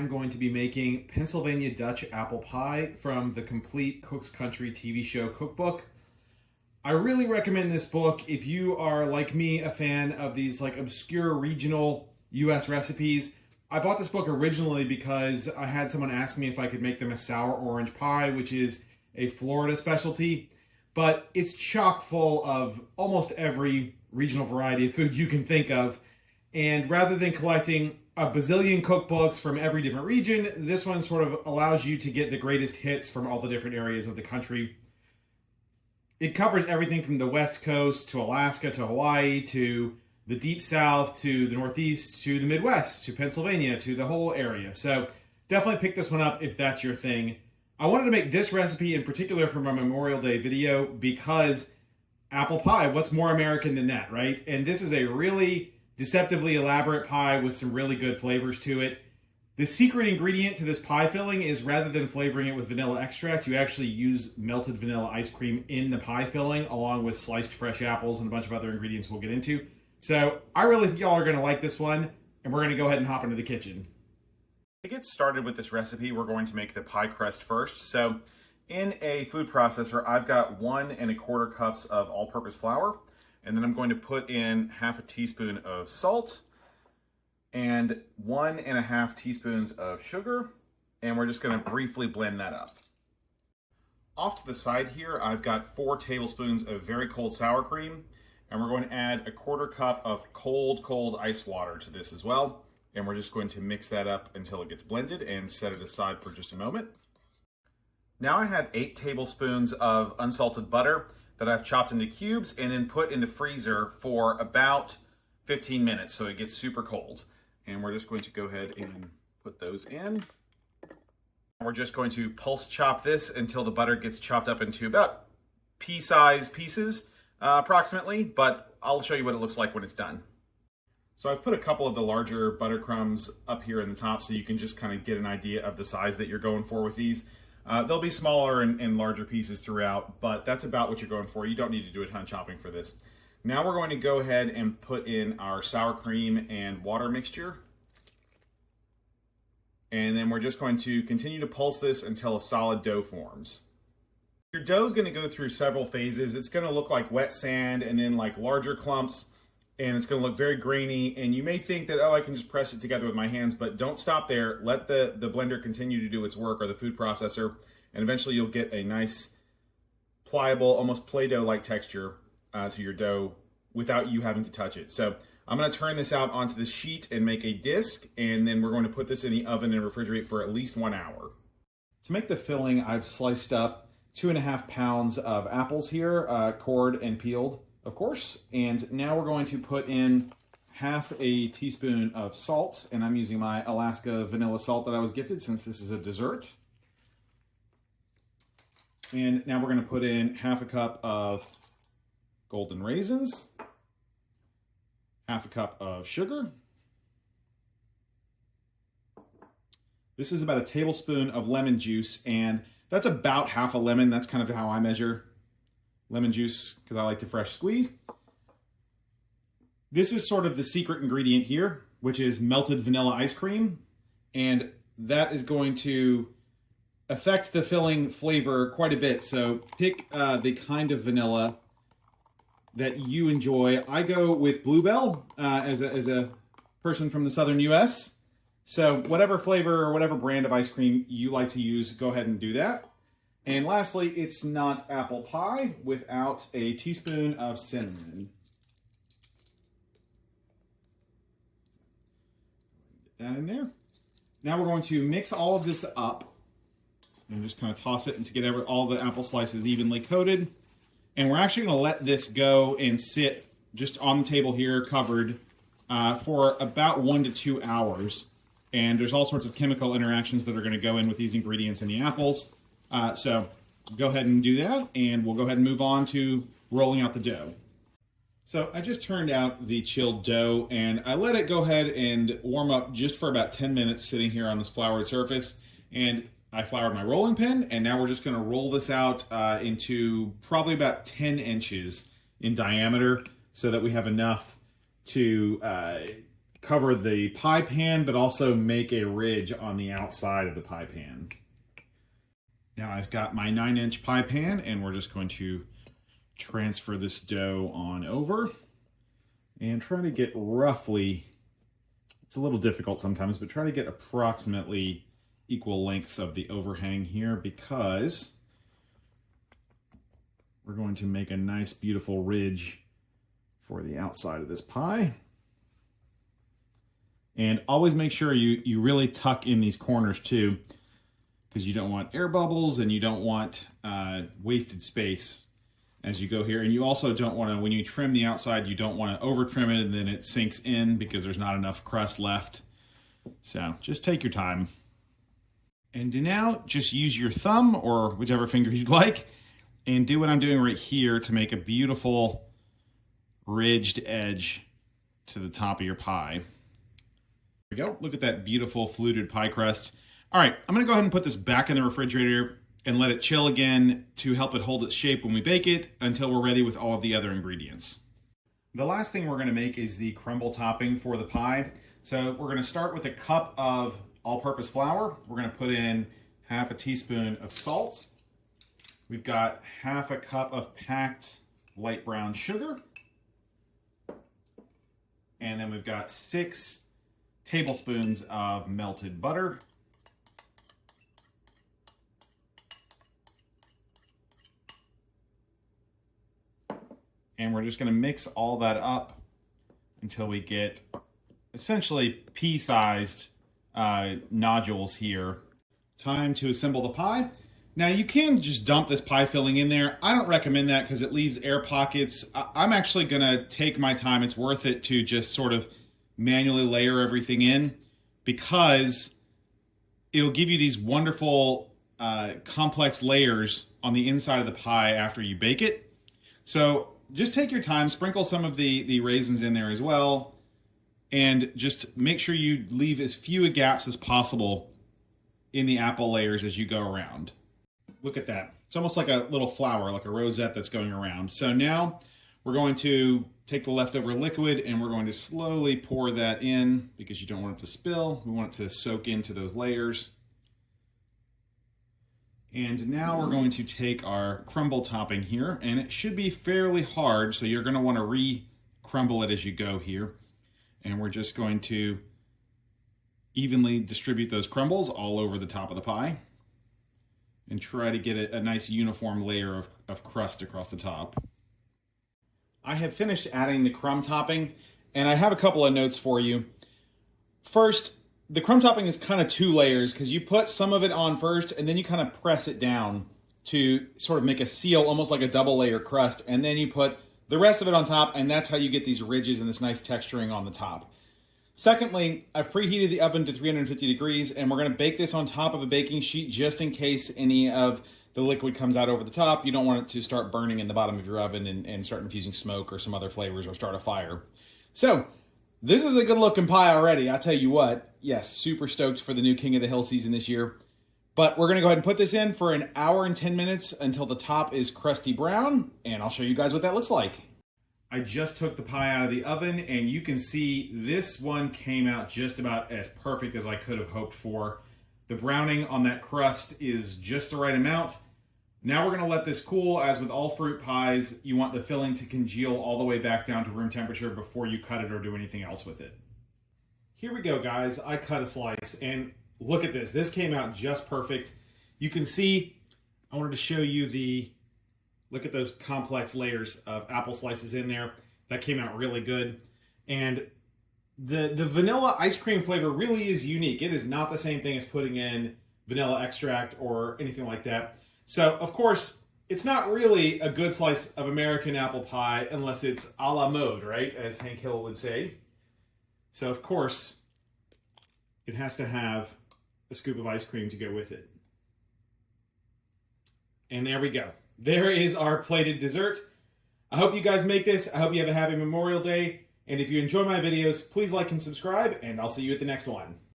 I'm going to be making Pennsylvania Dutch apple pie from the Complete Cook's Country TV show Cookbook. I really recommend this book if you are, like me, a fan of these like obscure regional US recipes. I bought this book originally because I had someone ask me if I could make them a sour orange pie, which is a Florida specialty, but it's chock full of almost every regional variety of food you can think of. And rather than collecting a bazillion cookbooks from every different region, this one sort of allows you to get the greatest hits from all the different areas of the country. It covers everything from the West Coast to Alaska to Hawaii to the Deep South to the Northeast to the Midwest to Pennsylvania to the whole area. So definitely pick this one up if that's your thing. I wanted to make this recipe in particular for my Memorial Day video because apple pie, what's more American than that, right? And this is a really deceptively elaborate pie with some really good flavors to it. The secret ingredient to this pie filling is rather than flavoring it with vanilla extract, you actually use melted vanilla ice cream in the pie filling along with sliced fresh apples and a bunch of other ingredients we'll get into. So I really think y'all are gonna like this one, and we're gonna go ahead and hop into the kitchen. To get started with this recipe, we're going to make the pie crust first. So in a food processor, I've got 1 1/4 cups of all-purpose flour, and then I'm going to put in half a teaspoon of salt and 1 1/2 teaspoons of sugar, and we're just going to briefly blend that up. Off to the side here, I've got 4 tablespoons of very cold sour cream, and we're going to add 1/4 cup of cold ice water to this as well, and we're just going to mix that up until it gets blended and set it aside for just a moment. Now I have 8 tablespoons of unsalted butter that I've chopped into cubes and then put in the freezer for about 15 minutes so it gets super cold. And we're just going to go ahead and put those in. We're just going to pulse chop this until the butter gets chopped up into about pea-sized pieces, approximately, but I'll show you what it looks like when it's done. So I've put a couple of the larger butter crumbs up here in the top so you can just kind of get an idea of the size that you're going for with these. They'll be smaller and larger pieces throughout, but that's about what you're going for. You don't need to do a ton of chopping for this. Now we're going to go ahead and put in our sour cream and water mixture. And then we're just going to continue to pulse this until a solid dough forms. Your dough is going to go through several phases. It's going to look like wet sand and then like larger clumps, and it's going to look very grainy. And you may think that, oh, I can just press it together with my hands, but don't stop there. Let the blender continue to do its work, or the food processor, and eventually you'll get a nice pliable, almost Play-Doh-like texture to your dough without you having to touch it. So I'm going to turn this out onto this sheet and make a disc, and then we're going to put this in the oven and refrigerate for at least 1 hour. To make the filling, I've sliced up 2.5 pounds of apples here, cored and peeled, of course. And now we're going to put in half a teaspoon of salt, and I'm using my Alaska vanilla salt that I was gifted since this is a dessert. And now we're going to put in half a cup of golden raisins, half a cup of sugar. This is about a tablespoon of lemon juice, and that's about half a lemon. That's kind of how I measure lemon juice because I like the fresh squeeze. This is sort of the secret ingredient here, which is melted vanilla ice cream, and that is going to affect the filling flavor quite a bit. So pick the kind of vanilla that you enjoy. I go with Bluebell as a person from the southern US. So whatever flavor or whatever brand of ice cream you like to use, go ahead and do that. And lastly, it's not apple pie without a teaspoon of cinnamon. Get that in there. Now we're going to mix all of this up and just kind of toss it to get all the apple slices evenly coated. And we're actually going to let this go and sit just on the table here covered for about 1 to 2 hours. And there's all sorts of chemical interactions that are going to go in with these ingredients in the apples. So go ahead and do that, and we'll go ahead and move on to rolling out the dough. So I just turned out the chilled dough, and I let it go ahead and warm up just for about 10 minutes sitting here on this floured surface. And I floured my rolling pin, and now we're just going to roll this out into probably about 10 inches in diameter so that we have enough to cover the pie pan, but also make a ridge on the outside of the pie pan. Now I've got my 9-inch pie pan, and we're just going to transfer this dough on over and try to get roughly, it's a little difficult sometimes, but try to get approximately equal lengths of the overhang here, because we're going to make a nice beautiful ridge for the outside of this pie. And always make sure you really tuck in these corners too, because you don't want air bubbles and you don't want wasted space as you go here. And you also don't want to, when you trim the outside, you don't want to over trim it and then it sinks in because there's not enough crust left. So just take your time. And now just use your thumb or whichever finger you'd like and do what I'm doing right here to make a beautiful ridged edge to the top of your pie. There we go. Look at that beautiful fluted pie crust. All right, I'm gonna go ahead and put this back in the refrigerator and let it chill again to help it hold its shape when we bake it until we're ready with all of the other ingredients. The last thing we're gonna make is the crumble topping for the pie. So we're gonna start with a cup of all-purpose flour. We're gonna put in half a teaspoon of salt. We've got half a cup of packed light brown sugar. And then we've got 6 tablespoons of melted butter. And we're just gonna mix all that up until we get essentially pea-sized nodules here. Time to assemble the pie. Now you can just dump this pie filling in there. I don't recommend that because it leaves air pockets. I'm actually gonna take my time. It's worth it to just sort of manually layer everything in because it'll give you these wonderful complex layers on the inside of the pie after you bake it. So just take your time, sprinkle some of the raisins in there as well, and just make sure you leave as few gaps as possible in the apple layers as you go around. Look at that. It's almost like a little flower, like a rosette that's going around. So now we're going to take the leftover liquid and we're going to slowly pour that in because you don't want it to spill. We want it to soak into those layers. And now we're going to take our crumble topping here, and it should be fairly hard, so you're going to want to re-crumble it as you go here. And we're just going to evenly distribute those crumbles all over the top of the pie and try to get a nice uniform layer of crust across the top. I have finished adding the crumb topping, and I have a couple of notes for you. First, the crumb topping is kind of 2 layers because you put some of it on first and then you kind of press it down to sort of make a seal, almost like a double layer crust, and then you put the rest of it on top, and that's how you get these ridges and this nice texturing on the top. Secondly, I've preheated the oven to 350 degrees, and we're going to bake this on top of a baking sheet just in case any of the liquid comes out over the top. You don't want it to start burning in the bottom of your oven and start infusing smoke or some other flavors or start a fire. So this is a good looking pie already, I'll tell you what. Yes, super stoked for the new King of the Hill season this year. But we're gonna go ahead and put this in for an hour and 10 minutes until the top is crusty brown, and I'll show you guys what that looks like. I just took the pie out of the oven, and you can see this one came out just about as perfect as I could have hoped for. The browning on that crust is just the right amount. Now we're gonna let this cool. As with all fruit pies, you want the filling to congeal all the way back down to room temperature before you cut it or do anything else with it. Here we go, guys. I cut a slice, and look at this. This came out just perfect. You can see, I wanted to show you look at those complex layers of apple slices in there. That came out really good. And the vanilla ice cream flavor really is unique. It is not the same thing as putting in vanilla extract or anything like that. So, of course, it's not really a good slice of American apple pie unless it's a la mode, right? As Hank Hill would say. So, of course, it has to have a scoop of ice cream to go with it. And there we go. There is our plated dessert. I hope you guys make this. I hope you have a happy Memorial Day. And if you enjoy my videos, please like and subscribe, and I'll see you at the next one.